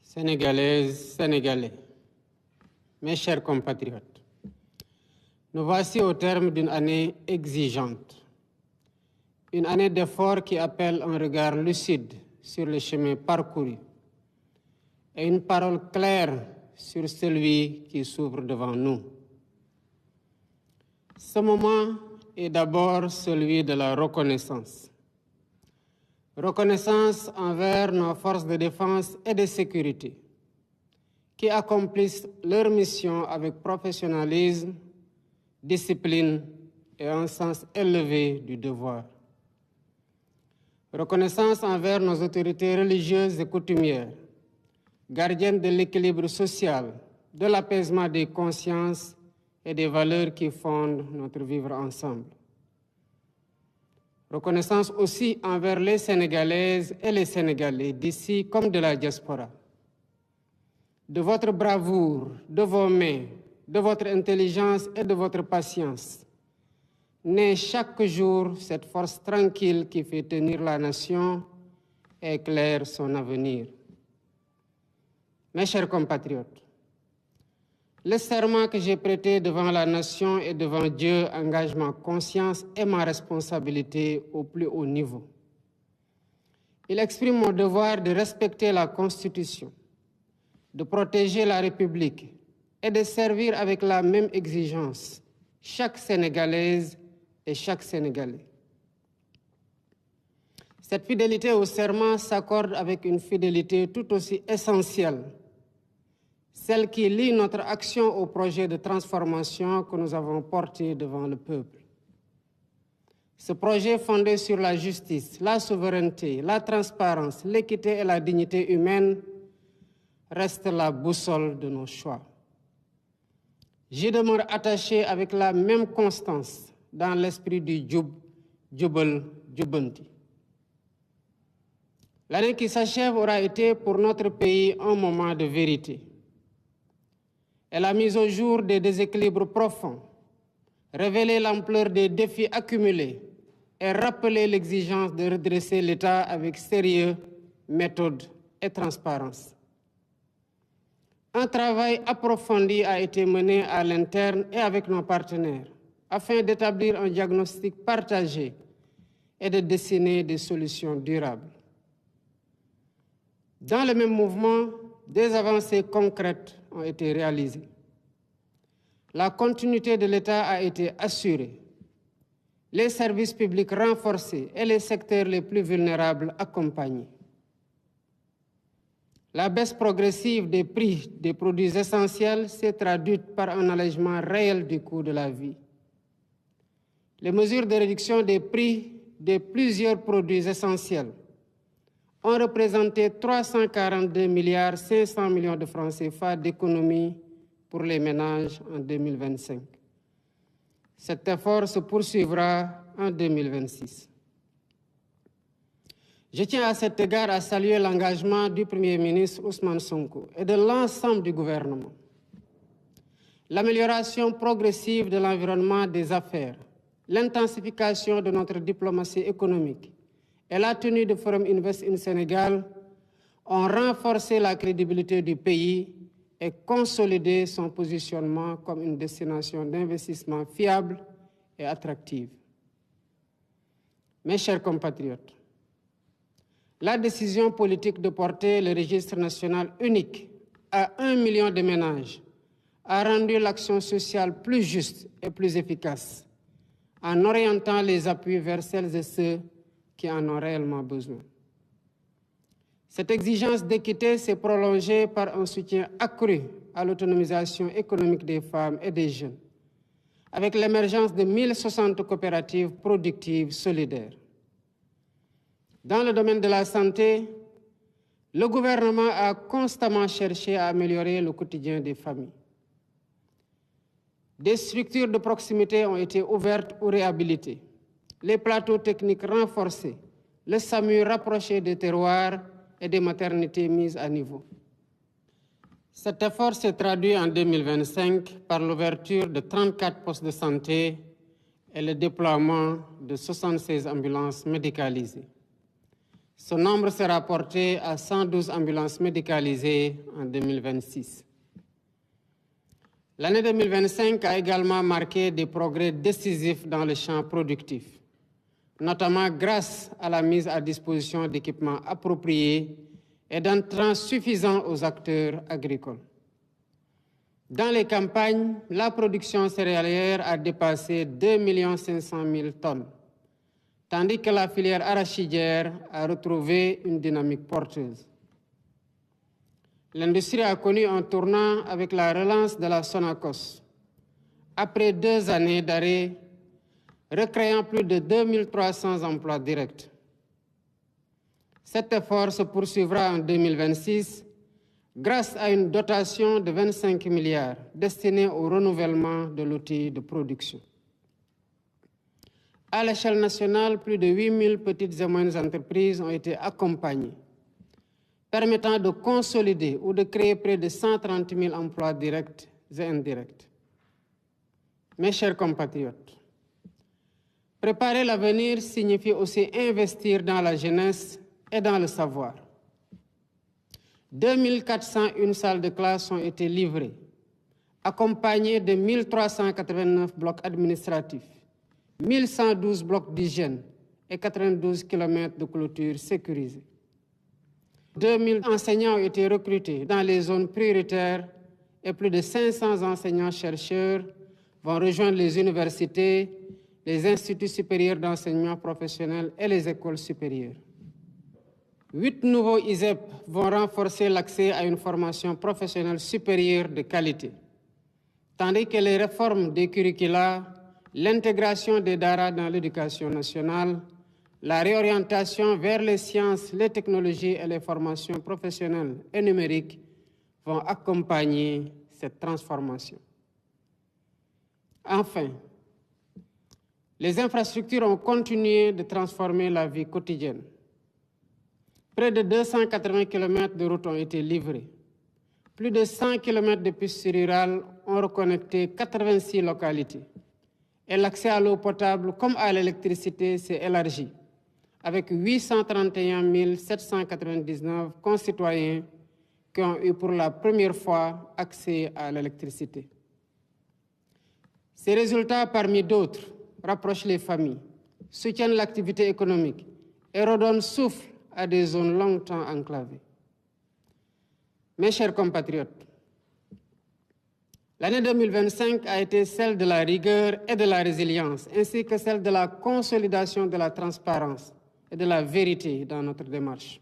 Sénégalaises, Sénégalais, mes chers compatriotes, nous voici au terme d'une année exigeante, une année d'efforts qui appelle un regard lucide sur le chemin parcouru et une parole claire sur celui qui s'ouvre devant nous. Ce moment est d'abord celui de la reconnaissance. Reconnaissance envers nos forces de défense et de sécurité qui accomplissent leur mission avec professionnalisme, discipline et un sens élevé du devoir. Reconnaissance envers nos autorités religieuses et coutumières, gardiennes de l'équilibre social, de l'apaisement des consciences et des valeurs qui fondent notre vivre ensemble. Reconnaissance aussi envers les Sénégalaises et les Sénégalais d'ici comme de la diaspora. De votre bravoure, de vos mains, de votre intelligence et de votre patience, naît chaque jour cette force tranquille qui fait tenir la nation et éclaire son avenir. Mes chers compatriotes, le serment que j'ai prêté devant la nation et devant Dieu engage ma conscience et ma responsabilité au plus haut niveau. Il exprime mon devoir de respecter la Constitution, de protéger la République et de servir avec la même exigence chaque Sénégalaise et chaque Sénégalais. Cette fidélité au serment s'accorde avec une fidélité tout aussi essentielle, celle qui lie notre action au projet de transformation que nous avons porté devant le peuple. Ce projet fondé sur la justice, la souveraineté, la transparence, l'équité et la dignité humaine reste la boussole de nos choix. J'y demeure attaché avec la même constance dans l'esprit du Djoub, Djoubal, Djoubanti. L'année qui s'achève aura été pour notre pays un moment de vérité. Elle a mis au jour des déséquilibres profonds, révélé l'ampleur des défis accumulés et rappelé l'exigence de redresser l'État avec sérieux, méthode et transparence. Un travail approfondi a été mené à l'interne et avec nos partenaires afin d'établir un diagnostic partagé et de dessiner des solutions durables. Dans le même mouvement, des avancées concrètes ont été réalisées. La continuité de l'État a été assurée, les services publics renforcés et les secteurs les plus vulnérables accompagnés. La baisse progressive des prix des produits essentiels s'est traduite par un allègement réel du coût de la vie. Les mesures de réduction des prix de plusieurs produits essentiels ont représenté 342,5 milliards de francs CFA d'économies pour les ménages en 2025. Cet effort se poursuivra en 2026. Je tiens à cet égard à saluer l'engagement du Premier ministre Ousmane Sonko et de l'ensemble du gouvernement. L'amélioration progressive de l'environnement des affaires, l'intensification de notre diplomatie économique et la tenue du Forum Invest in Sénégal ont renforcé la crédibilité du pays et consolidé son positionnement comme une destination d'investissement fiable et attractive. Mes chers compatriotes, la décision politique de porter le registre national unique à 1 million de ménages a rendu l'action sociale plus juste et plus efficace en orientant les appuis vers celles et ceux qui en ont réellement besoin. Cette exigence d'équité s'est prolongée par un soutien accru à l'autonomisation économique des femmes et des jeunes, avec l'émergence de 1060 coopératives productives solidaires. Dans le domaine de la santé, le gouvernement a constamment cherché à améliorer le quotidien des familles. Des structures de proximité ont été ouvertes ou réhabilitées, les plateaux techniques renforcés, le SAMU rapproché des terroirs et des maternités mises à niveau. Cet effort s'est traduit en 2025 par l'ouverture de 34 postes de santé et le déploiement de 76 ambulances médicalisées. Ce nombre sera porté à 112 ambulances médicalisées en 2026. L'année 2025 a également marqué des progrès décisifs dans le champ productif, notamment grâce à la mise à disposition d'équipements appropriés et d'intrants suffisants aux acteurs agricoles. Dans les campagnes, la production céréalière a dépassé 2 500 000 tonnes, tandis que la filière arachidière a retrouvé une dynamique porteuse. L'industrie a connu un tournant avec la relance de la Sonacos, après 2 années d'arrêt, recréant plus de 2300 emplois directs. Cet effort se poursuivra en 2026 grâce à une dotation de 25 milliards destinée au renouvellement de l'outil de production. À l'échelle nationale, plus de 8 000 petites et moyennes entreprises ont été accompagnées, permettant de consolider ou de créer près de 130 000 emplois directs et indirects. Mes chers compatriotes, préparer l'avenir signifie aussi investir dans la jeunesse et dans le savoir. 2401 salles de classe ont été livrées, accompagnées de 1389 blocs administratifs, 1112 blocs d'hygiène et 92 km de clôture sécurisés. 2000 enseignants ont été recrutés dans les zones prioritaires et plus de 500 enseignants-chercheurs vont rejoindre les universités, les instituts supérieurs d'enseignement professionnel et les écoles supérieures. 8 nouveaux ISEP vont renforcer l'accès à une formation professionnelle supérieure de qualité, tandis que les réformes des curricula, l'intégration des DARA dans l'éducation nationale, la réorientation vers les sciences, les technologies et les formations professionnelles et numériques vont accompagner cette transformation. Enfin, les infrastructures ont continué de transformer la vie quotidienne. Près de 280 km de routes ont été livrés. Plus de 100 km de pistes rurales ont reconnecté 86 localités. Et l'accès à l'eau potable comme à l'électricité s'est élargi, avec 831 799 concitoyens qui ont eu pour la première fois accès à l'électricité. Ces résultats, parmi d'autres, rapprochent les familles, soutiennent l'activité économique et redonnent souffle à des zones longtemps enclavées. Mes chers compatriotes, l'année 2025 a été celle de la rigueur et de la résilience, ainsi que celle de la consolidation de la transparence et de la vérité dans notre démarche.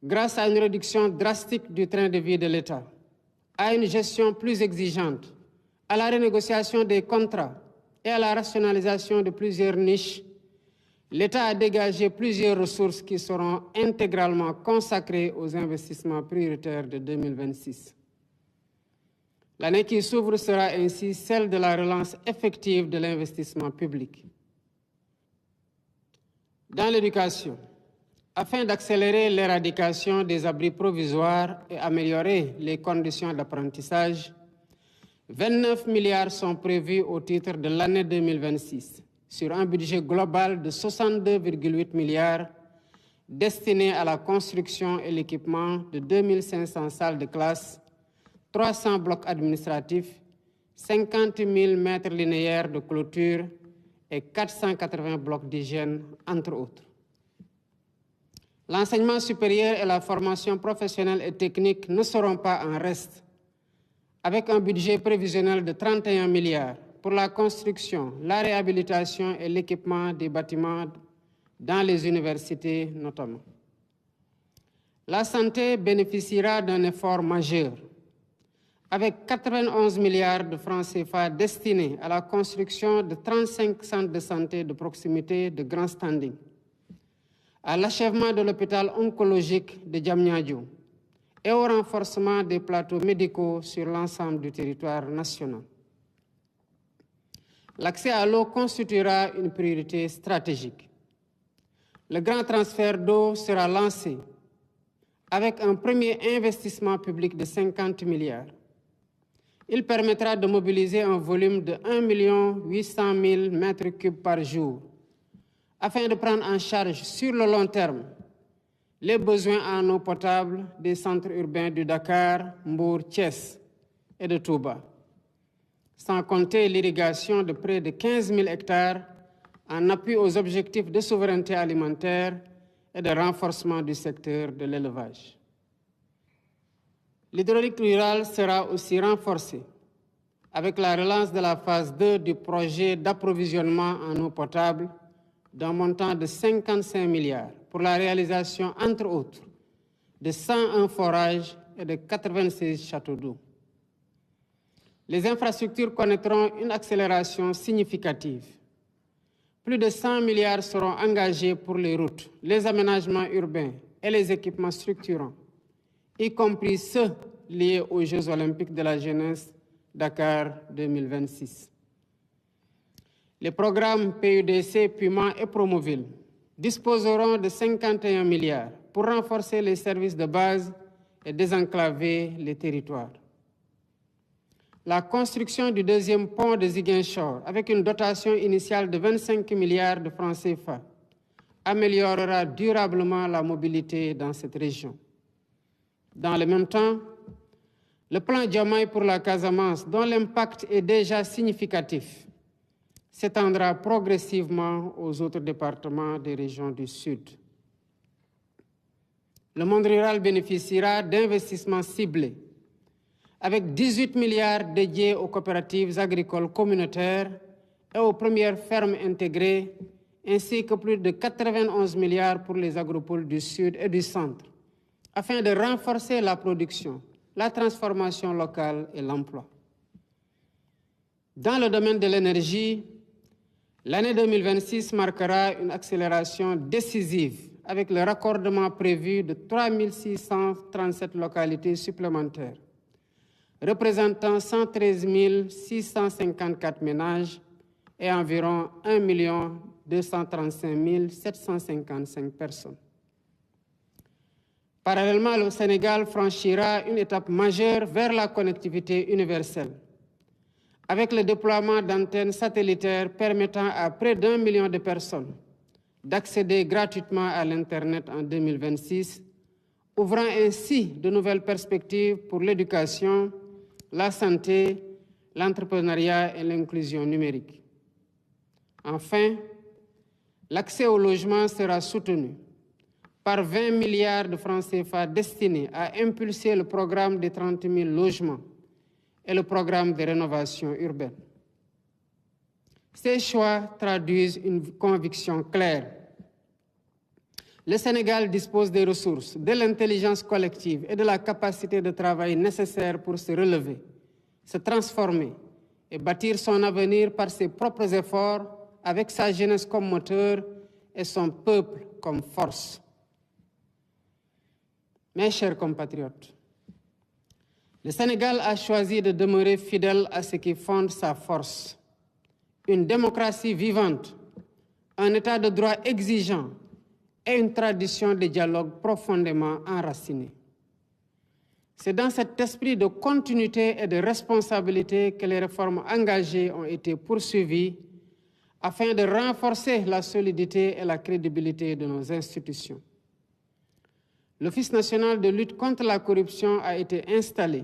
Grâce à une réduction drastique du train de vie de l'État, à une gestion plus exigeante, à la renégociation des contrats et à la rationalisation de plusieurs niches, l'État a dégagé plusieurs ressources qui seront intégralement consacrées aux investissements prioritaires de 2026. L'année qui s'ouvre sera ainsi celle de la relance effective de l'investissement public. Dans l'éducation, afin d'accélérer l'éradication des abris provisoires et améliorer les conditions d'apprentissage, 29 milliards sont prévus au titre de l'année 2026, sur un budget global de 62,8 milliards destiné à la construction et l'équipement de 2500 salles de classe, 300 blocs administratifs, 50 000 mètres linéaires de clôture et 480 blocs d'hygiène, entre autres. L'enseignement supérieur et la formation professionnelle et technique ne seront pas en reste, avec un budget prévisionnel de 31 milliards pour la construction, la réhabilitation et l'équipement des bâtiments dans les universités notamment. La santé bénéficiera d'un effort majeur, avec 91 milliards de francs CFA destinés à la construction de 35 centres de santé de proximité de grand standing, à l'achèvement de l'hôpital oncologique de Diamniadio et au renforcement des plateaux médicaux sur l'ensemble du territoire national. L'accès à l'eau constituera une priorité stratégique. Le grand transfert d'eau sera lancé avec un premier investissement public de 50 milliards. Il permettra de mobiliser un volume de 1 800 000 mètres cubes par jour, afin de prendre en charge sur le long terme les besoins en eau potable des centres urbains du Dakar, Mbour, Thiès et de Touba, sans compter l'irrigation de près de 15 000 hectares en appui aux objectifs de souveraineté alimentaire et de renforcement du secteur de l'élevage. L'hydraulique rurale sera aussi renforcée avec la relance de la phase 2 du projet d'approvisionnement en eau potable d'un montant de 55 milliards pour la réalisation, entre autres, de 101 forages et de 96 châteaux d'eau. Les infrastructures connaîtront une accélération significative. Plus de 100 milliards seront engagés pour les routes, les aménagements urbains et les équipements structurants, y compris ceux liés aux Jeux olympiques de la jeunesse Dakar 2026. Les programmes PUDC, Puma et Promoville disposeront de 51 milliards pour renforcer les services de base et désenclaver les territoires. La construction du deuxième pont de Ziguinchor, avec une dotation initiale de 25 milliards de francs CFA, améliorera durablement la mobilité dans cette région. Dans le même temps, le plan Diomaye pour la Casamance, dont l'impact est déjà significatif, s'étendra progressivement aux autres départements des régions du Sud. Le monde rural bénéficiera d'investissements ciblés, avec 18 milliards dédiés aux coopératives agricoles communautaires et aux premières fermes intégrées, ainsi que plus de 91 milliards pour les agropoles du Sud et du Centre, afin de renforcer la production, la transformation locale et l'emploi. Dans le domaine de l'énergie, l'année 2026 marquera une accélération décisive avec le raccordement prévu de 3 637 localités supplémentaires, représentant 113 654 ménages et environ 1 235 755 personnes. Parallèlement, le Sénégal franchira une étape majeure vers la connectivité universelle, avec le déploiement d'antennes satellitaires permettant à près d'1 million de personnes d'accéder gratuitement à l'Internet en 2026, ouvrant ainsi de nouvelles perspectives pour l'éducation, la santé, l'entrepreneuriat et l'inclusion numérique. Enfin, l'accès au logement sera soutenu par 20 milliards de francs CFA destinés à impulser le programme des 30 000 logements et le programme de rénovation urbaine. Ces choix traduisent une conviction claire. Le Sénégal dispose des ressources, de l'intelligence collective et de la capacité de travail nécessaires pour se relever, se transformer et bâtir son avenir par ses propres efforts, avec sa jeunesse comme moteur et son peuple comme force. Mes chers compatriotes, le Sénégal a choisi de demeurer fidèle à ce qui fonde sa force. Une démocratie vivante, un état de droit exigeant et une tradition de dialogue profondément enracinée. C'est dans cet esprit de continuité et de responsabilité que les réformes engagées ont été poursuivies afin de renforcer la solidité et la crédibilité de nos institutions. L'Office national de lutte contre la corruption a été installé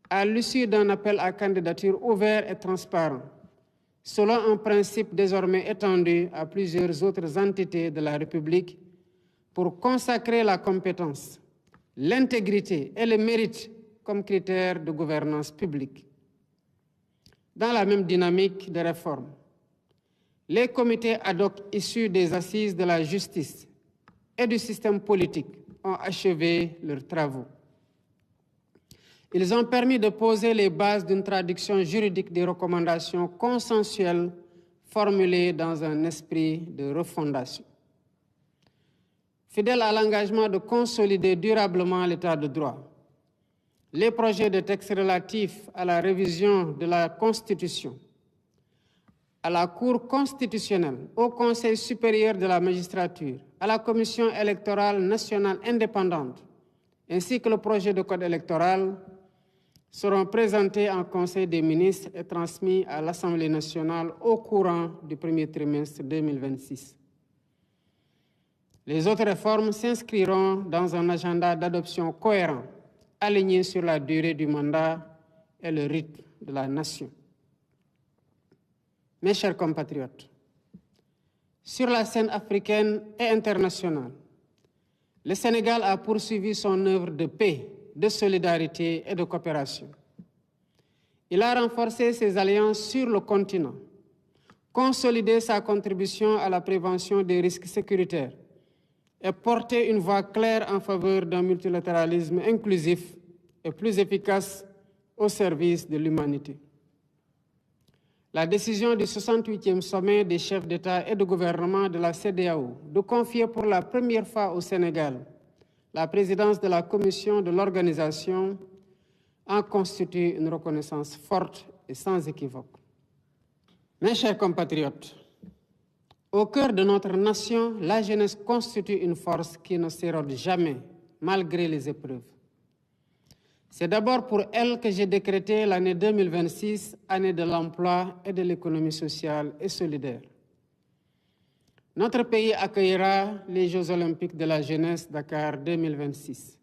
à l'issue d'un appel à candidature ouvert et transparent, selon un principe désormais étendu à plusieurs autres entités de la République, pour consacrer la compétence, l'intégrité et le mérite comme critères de gouvernance publique. Dans la même dynamique de réforme, les comités ad hoc issus des assises de la justice et du système politique ont achevé leurs travaux. Ils ont permis de poser les bases d'une traduction juridique des recommandations consensuelles formulées dans un esprit de refondation. Fidèles à l'engagement de consolider durablement l'état de droit, les projets de textes relatifs à la révision de la Constitution, à la Cour constitutionnelle, au Conseil supérieur de la magistrature, à la Commission électorale nationale indépendante, ainsi que le projet de code électoral, seront présentés en Conseil des ministres et transmis à l'Assemblée nationale au courant du premier trimestre 2026. Les autres réformes s'inscriront dans un agenda d'adoption cohérent, aligné sur la durée du mandat et le rythme de la nation. Mes chers compatriotes, sur la scène africaine et internationale, le Sénégal a poursuivi son œuvre de paix, de solidarité et de coopération. Il a renforcé ses alliances sur le continent, consolidé sa contribution à la prévention des risques sécuritaires et porté une voix claire en faveur d'un multilatéralisme inclusif et plus efficace au service de l'humanité. La décision du 68e sommet des chefs d'État et de gouvernement de la CEDEAO de confier pour la première fois au Sénégal la présidence de la commission de l'organisation en constitue une reconnaissance forte et sans équivoque. Mes chers compatriotes, au cœur de notre nation, la jeunesse constitue une force qui ne s'érode jamais, malgré les épreuves. C'est d'abord pour elle que j'ai décrété l'année 2026, année de l'emploi et de l'économie sociale et solidaire. Notre pays accueillera les Jeux olympiques de la jeunesse Dakar 2026,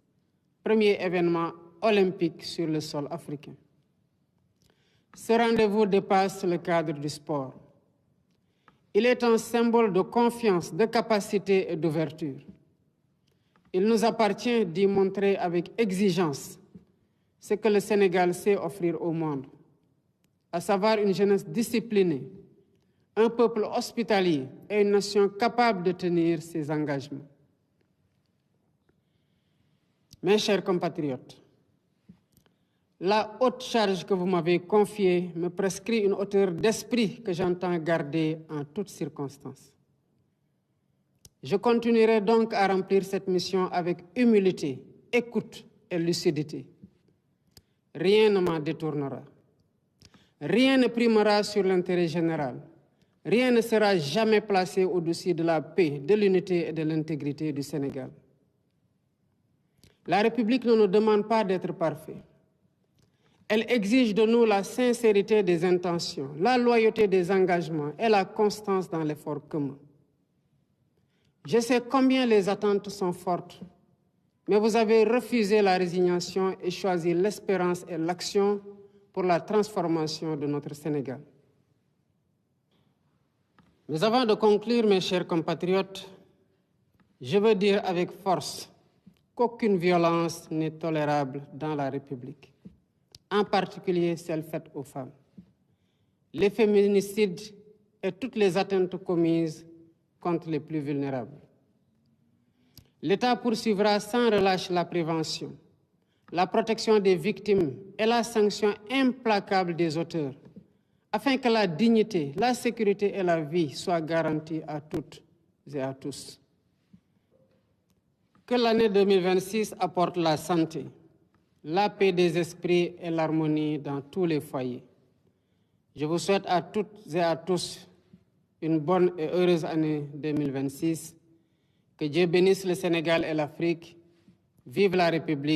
premier événement olympique sur le sol africain. Ce rendez-vous dépasse le cadre du sport. Il est un symbole de confiance, de capacité et d'ouverture. Il nous appartient d'y montrer avec exigence ce que le Sénégal sait offrir au monde, à savoir une jeunesse disciplinée, un peuple hospitalier et une nation capable de tenir ses engagements. Mes chers compatriotes, la haute charge que vous m'avez confiée me prescrit une hauteur d'esprit que j'entends garder en toutes circonstances. Je continuerai donc à remplir cette mission avec humilité, écoute et lucidité. Rien ne m'en détournera. Rien ne primera sur l'intérêt général. Rien ne sera jamais placé au-dessus de la paix, de l'unité et de l'intégrité du Sénégal. La République ne nous demande pas d'être parfaits. Elle exige de nous la sincérité des intentions, la loyauté des engagements et la constance dans l'effort commun. Je sais combien les attentes sont fortes, mais vous avez refusé la résignation et choisi l'espérance et l'action pour la transformation de notre Sénégal. Mais avant de conclure, mes chers compatriotes, je veux dire avec force qu'aucune violence n'est tolérable dans la République, en particulier celle faite aux femmes. Les féminicides et toutes les atteintes commises contre les plus vulnérables. L'État poursuivra sans relâche la prévention, la protection des victimes et la sanction implacable des auteurs, afin que la dignité, la sécurité et la vie soient garanties à toutes et à tous. Que l'année 2026 apporte la santé, la paix des esprits et l'harmonie dans tous les foyers. Je vous souhaite à toutes et à tous une bonne et heureuse année 2026. Que Dieu bénisse le Sénégal et l'Afrique. Vive la République.